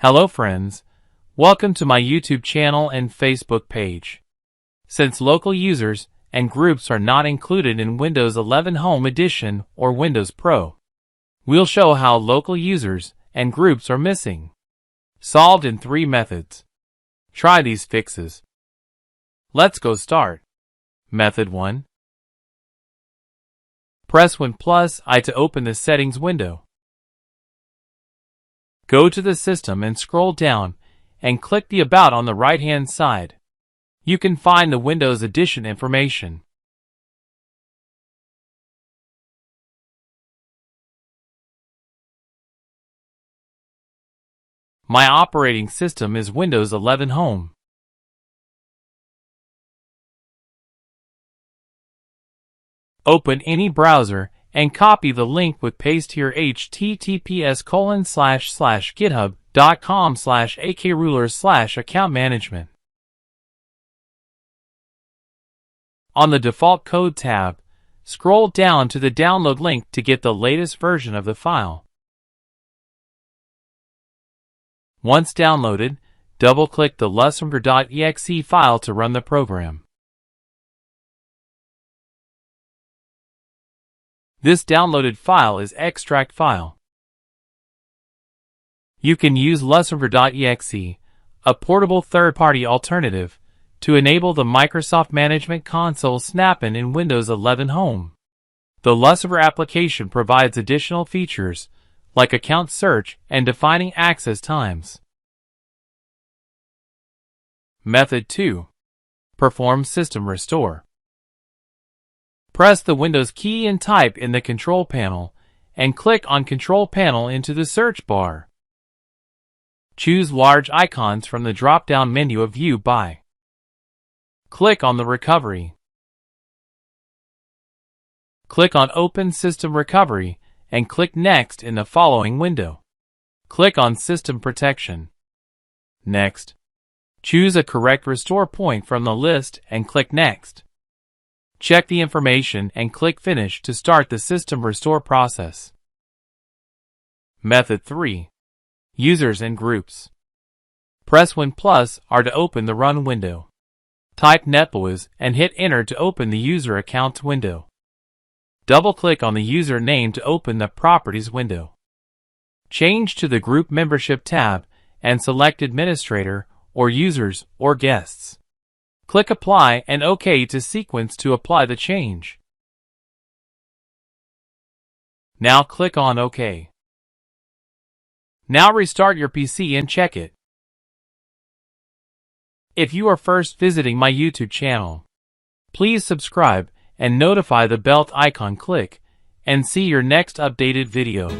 Hello friends, welcome to my YouTube channel and Facebook page. Since local users and groups are not included in Windows 11 Home Edition or Windows Pro, we'll show how local users and groups are missing. Solved in 3 methods. Try these fixes. Let's go start. Method 1. Press Win+I to open the settings window. Go to the system and scroll down and click the About on the right-hand side. You can find the Windows Edition information. My operating system is Windows 11 Home. Open any browser and copy the link with paste here https://github.com/akrulers/account management. On the Default Code tab, scroll down to the download link to get the latest version of the file. Once downloaded, double-click the lusrmgr.msc file to run the program. This downloaded file is extract file. You can use lusrmgr.msc, a portable third-party alternative, to enable the Microsoft Management Console snap-in in Windows 11 Home. The lusrmgr application provides additional features, like account search and defining access times. Method 2. Perform system restore. Press the Windows key and type in the Control Panel, and click on Control Panel into the search bar. Choose Large Icons from the drop-down menu of View by. Click on the Recovery. Click on Open System Recovery, and click Next in the following window. Click on System Protection. Next. Choose a correct restore point from the list and click Next. Check the information and click Finish to start the system restore process. Method 3. Users and Groups. Press Win+R to open the Run window. Type netbwiz and hit Enter to open the User Accounts window. Double-click on the user name to open the Properties window. Change to the Group Membership tab and select Administrator or Users or Guests. Click Apply and OK to sequence to apply the change. Now click on OK. Now restart your PC and check it. If you are first visiting my YouTube channel, please subscribe and notify the bell icon. Click and see your next updated video.